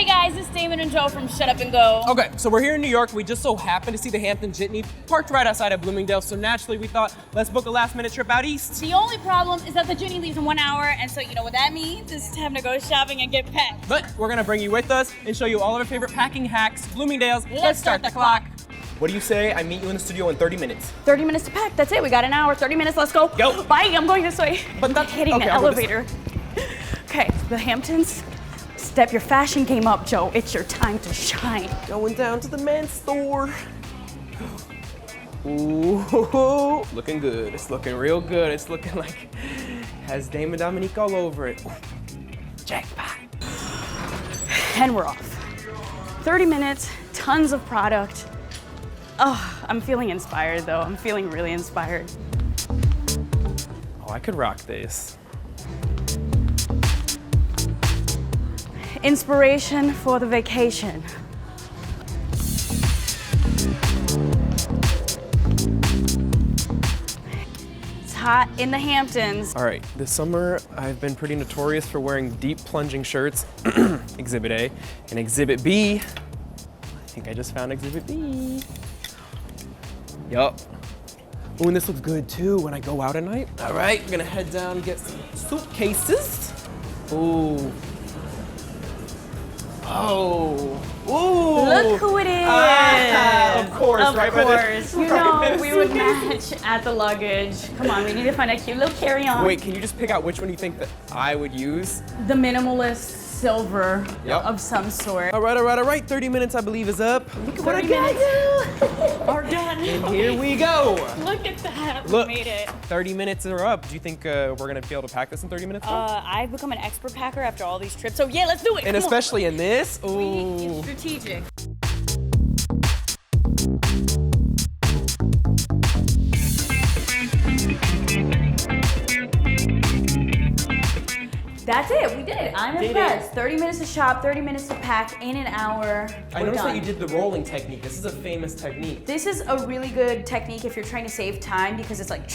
guys, it's Damon and Joe from Shut Up and Go. Okay, so we're here in New York. We just so happened to see the Hampton Jitney parked right outside of Bloomingdale, so naturally we thought, let's book a last-minute trip out east. The only problem is that the Jitney leaves in 1 hour, and so you know what that means? It's time to go shopping and get packed. But we're gonna bring you with us and show you all of our favorite packing hacks. Bloomingdale's, let's start the clock. What do you say I meet you in the studio in 30 minutes? 30 minutes to pack, that's it. We got an hour, 30 minutes, let's go. Go. Bye, I'm going this way. But that's hitting okay, the I'll go this elevator. Okay, the Hamptons. Step your fashion game up, Joe. It's your time to shine. Going down to the men's store. Ooh, looking good. It's looking real good. It's looking like has Damon Dominique all over it. Ooh, jackpot. And we're off. 30 minutes, tons of product. Oh, I'm feeling inspired though. I'm feeling really inspired. Oh, I could rock this. Inspiration for the vacation. It's hot in the Hamptons. All right, this summer I've been pretty notorious for wearing deep plunging shirts, Exhibit A, and Exhibit B. I think I just found Exhibit B. Yup. Ooh, and this looks good too when I go out at night. All right, we're gonna head down and get some suitcases. Ooh. Oh. Ooh. Look who it is. Of course, right? Of course. You know, we would match at the luggage. Come on, we need to find a cute little carry-on. Wait, can you just pick out which one you think that I would use? The minimalist silver Yep. of some sort. All right. 30 minutes, I believe, is up. Look at what I 30 got minutes are done. you. And here we go. Look at that. Look, We made it. 30 minutes are up. Do you think we're gonna be able to pack this in 30 minutes? I've become an expert packer after all these trips, so yeah, let's do it. And Come on. especially in this. Ooh. It's strategic. That's it, we did it. I'm impressed. 30 minutes to shop, 30 minutes to pack in an hour. I noticed that you did the rolling technique. This is a famous technique. This is a really good technique if you're trying to save time because it's like,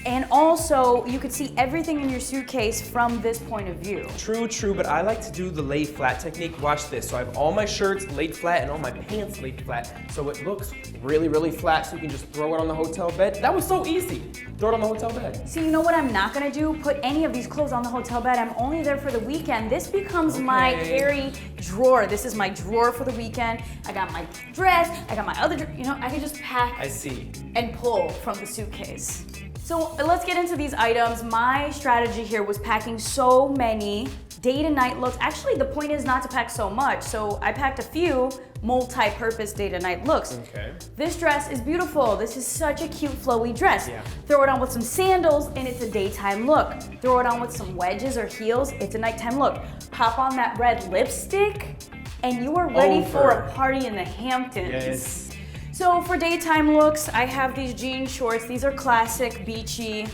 and also you could see everything in your suitcase from this point of view. True, but I like to do the lay flat technique. Watch this. So I have all my shirts laid flat and all my pants laid flat. So it looks really flat so you can just throw it on the hotel bed. That was so easy. Throw it on the hotel bed. See, you know what I'm not gonna do? Put any of these clothes on the hotel bed. I'm only there for the weekend. This becomes my carry drawer. This is my drawer for the weekend. I got my dress, I got my other, you know, I can just pack I see. and pull from the suitcase. So let's get into these items. My strategy here was packing so many day to night looks. Actually, the point is not to pack so much. So I packed a few multi-purpose day to night looks. Okay. This dress is beautiful. This is such a cute flowy dress. Yeah. Throw it on with some sandals and it's a daytime look. Throw it on with some wedges or heels, it's a nighttime look. Pop on that red lipstick and you are ready for a party in the Hamptons. Yes. So for daytime looks, I have these jean shorts. These are classic, beachy,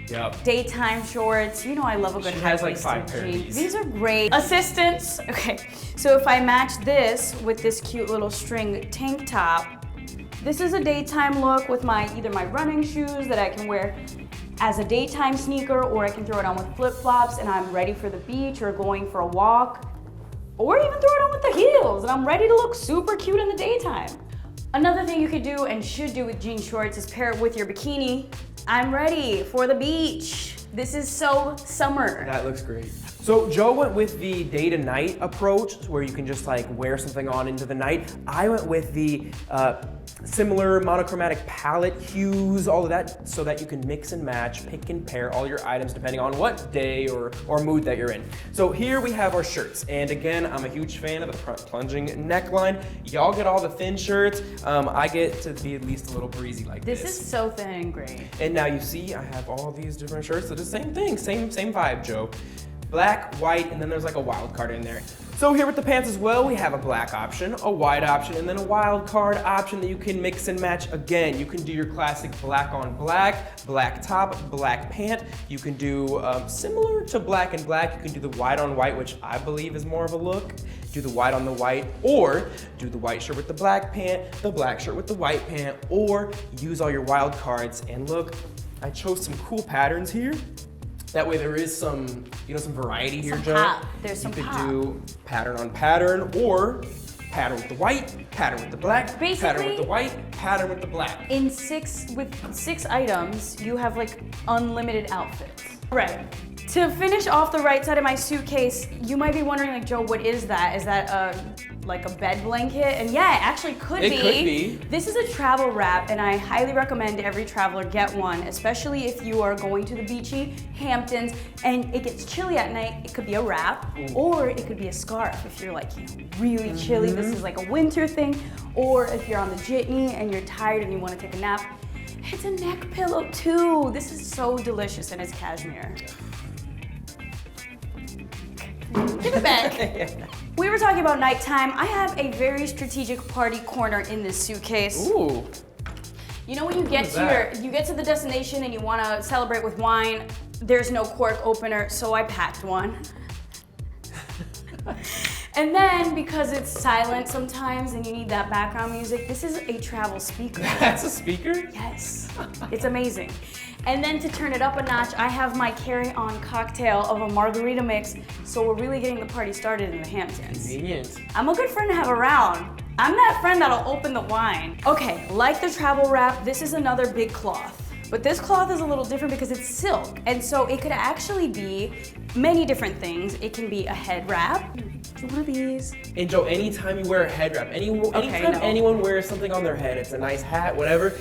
Yep. daytime shorts. You know I love a good She has like high-waisted 5 pair of jean. these. These are great. Assistants, okay. So if I match this with this cute little string tank top, this is a daytime look with either my running shoes that I can wear as a daytime sneaker, or I can throw it on with flip-flops and I'm ready for the beach or going for a walk, or even throw it on with the heels and I'm ready to look super cute in the daytime. Another thing you could do and should do with jean shorts is pair it with your bikini. I'm ready for the beach. This is so summer. That looks great. So Joe went with the day to night approach where you can just like wear something on into the night. I went with the similar monochromatic palette hues, all of that, so that you can mix and match, pick and pair all your items depending on what day or mood that you're in. So here we have our shirts. And again, I'm a huge fan of the front plunging neckline. Y'all get all the thin shirts. I get to be at least a little breezy like this. This is so thin and great. And now you see I have all these different shirts. So the same thing, same vibe, Joe. Black, white, and then there's like a wild card in there. So here with the pants as well, we have a black option, a white option, and then a wild card option that you can mix and match. Again, you can do your classic black on black, black top, black pant. You can do similar to black and black, you can do the white on white, which I believe is more of a look. Do the white on the white, or do the white shirt with the black pant, the black shirt with the white pant, or use all your wild cards. And look, I chose some cool patterns here. That way there is some, some variety here, Some Joe. pop. There's some You could pop. do pattern on pattern, or pattern with the white, pattern with the black, pattern with Basically- the white, pattern with the black. With 6 items, you have like unlimited outfits. Right. To finish off the right side of my suitcase, you might be wondering, like, Joe, what is that? Is that like a bed blanket? And yeah, it actually could be. It could be. This is a travel wrap, and I highly recommend every traveler get one, especially if you are going to the beachy Hamptons and it gets chilly at night. It could be a wrap, or it could be a scarf if you're like, really chilly. This is like a winter thing. Or if you're on the jitney and you're tired and you want to take a nap, it's a neck pillow too. This is so delicious, and it's cashmere. Give it back. We were talking about nighttime. I have a very strategic party corner in this suitcase. Ooh. You know when you get to the destination and you want to celebrate with wine, there's no cork opener, so I packed one. And then, because it's silent sometimes and you need that background music, this is a travel speaker. That's a speaker? Yes, it's amazing. And then to turn it up a notch, I have my carry-on cocktail of a margarita mix, so we're really getting the party started in the Hamptons. Convenient. I'm a good friend to have around. I'm that friend that'll open the wine. Okay, like the travel wrap, this is another big cloth. But this cloth is a little different because it's silk, and so it could actually be many different things. It can be a head wrap. One of these. And Joe, anytime you wear a head wrap, anytime anyone wears something on their head, it's a nice hat, whatever,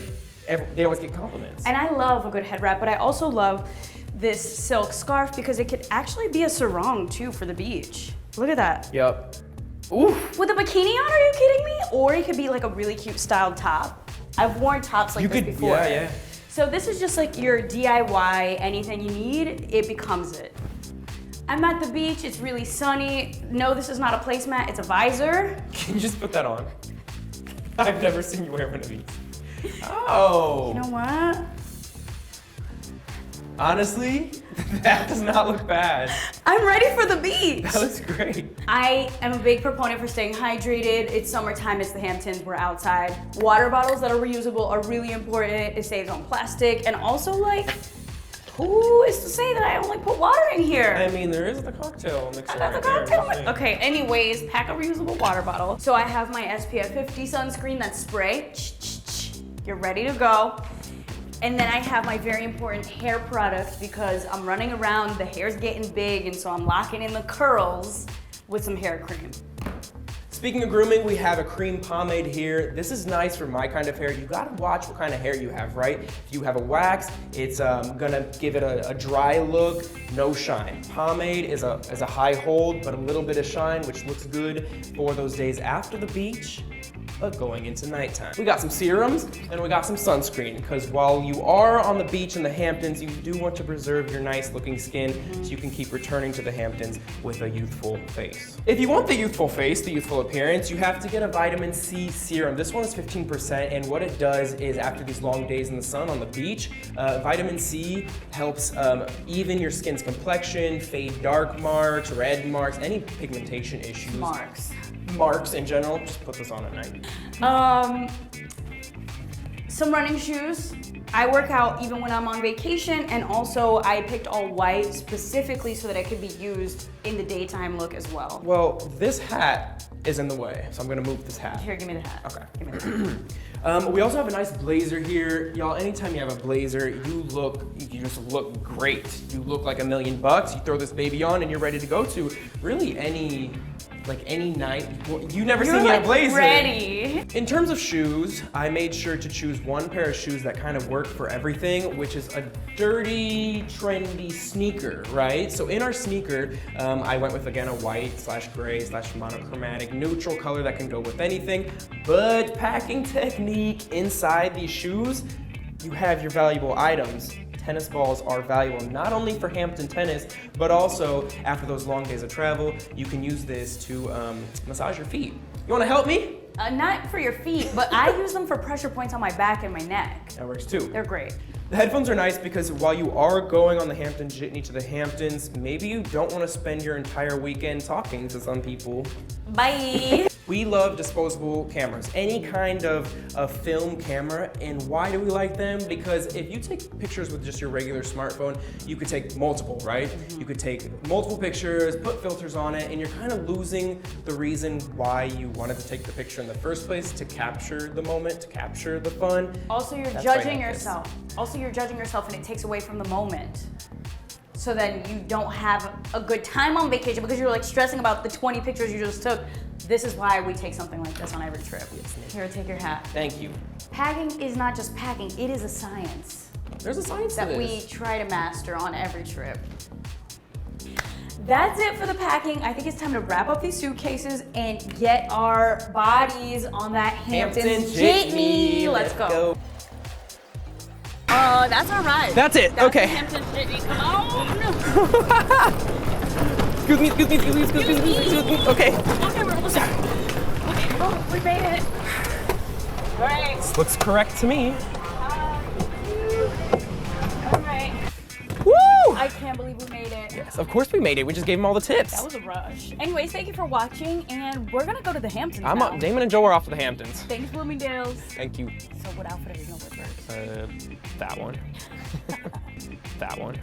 they always get compliments. And I love a good head wrap, but I also love this silk scarf because it could actually be a sarong too for the beach. Look at that. Yep. Oof. With a bikini on, are you kidding me? Or it could be like a really cute styled top. I've worn tops like this before. Yeah. So this is just like your DIY, anything you need, it becomes it. I'm at the beach, it's really sunny. No, this is not a placemat, it's a visor. Can you just put that on? I've never seen you wear one of these. Oh. You know what? Honestly, that does not look bad. I'm ready for the beach. That looks great. I am a big proponent for staying hydrated. It's summertime, it's the Hamptons, we're outside. Water bottles that are reusable are really important. It saves on plastic, and also like, who is to say that I only put water in here? I mean, there is the cocktail mixer. I got the right there. cocktail. Okay, anyways, pack a reusable water bottle. So I have my SPF 50 sunscreen, that's spray. You're ready to go. And then I have my very important hair product because I'm running around, the hair's getting big, and so I'm locking in the curls with some hair cream. Speaking of grooming, we have a cream pomade here. This is nice for my kind of hair. You gotta watch what kind of hair you have, right? If you have a wax, it's gonna give it a dry look, no shine. Pomade is a high hold, but a little bit of shine, which looks good for those days after the beach, but going into nighttime. We got some serums and we got some sunscreen, because while you are on the beach in the Hamptons, you do want to preserve your nice looking skin so you can keep returning to the Hamptons with a youthful face. If you want the youthful face, the youthful appearance, you have to get a vitamin C serum. This one is 15%, and what it does is after these long days in the sun on the beach, vitamin C helps even your skin's complexion, fade dark marks, red marks, any pigmentation issues. Marks in general. Just put this on at night. Some running shoes. I work out even when I'm on vacation, and also I picked all white specifically so that it could be used in the daytime look as well. Well, this hat is in the way, so I'm gonna move this hat. Here, give me the hat. Okay. Give me the hat. We also have a nice blazer here. Y'all, anytime you have a blazer, you just look great. You look like $1 million. You throw this baby on and you're ready to go to really any night. You never seen me in a blazer. Ready. In terms of shoes, I made sure to choose one pair of shoes that kind of worked for everything, which is a dirty, trendy sneaker, right? So in our sneaker, I went with, again, a white / gray / monochromatic neutral color that can go with anything, but packing technique inside these shoes, you have your valuable items. Tennis balls are valuable not only for Hampton tennis, but also after those long days of travel, you can use this to massage your feet. You wanna help me? Not for your feet, but I use them for pressure points on my back and my neck. That works too. They're great. The headphones are nice because while you are going on the Hampton Jitney to the Hamptons, maybe you don't want to spend your entire weekend talking to some people. Bye. We love disposable cameras, any kind of film camera. And why do we like them? Because if you take pictures with just your regular smartphone, you could take multiple, right? You could take multiple pictures, put filters on it, and you're kind of losing the reason why you wanted to take the picture in the first place, to capture the moment, to capture the fun. Also, you're That's why I judging like this. yourself. Also, you're judging yourself, and it takes away from the moment. So then you don't have a good time on vacation because you're like stressing about the 20 pictures you just took. This is why we take something like this on every trip. Here, take your hat. Thank you. Packing is not just packing, it is a science There's a science to that this. we try to master on every trip. That's it for the packing. I think it's time to wrap up these suitcases and get our bodies on that Hampton jitney. Let's go. That's our ride. That's it, That's okay. the Hampton jitney. Come on. Excuse me. Okay. Okay, we're almost there. Okay, oh, we made it. All right. This looks correct to me. All right. Woo! I can't believe we made it. Yes, of course we made it. We just gave them all the tips. That was a rush. Anyways, thank you for watching, and we're gonna go to the Hamptons I'm now. up. Damon and Joe are off to the Hamptons. Thanks, Bloomingdale's. Thank you. So what outfit are you going with first? That one. That one.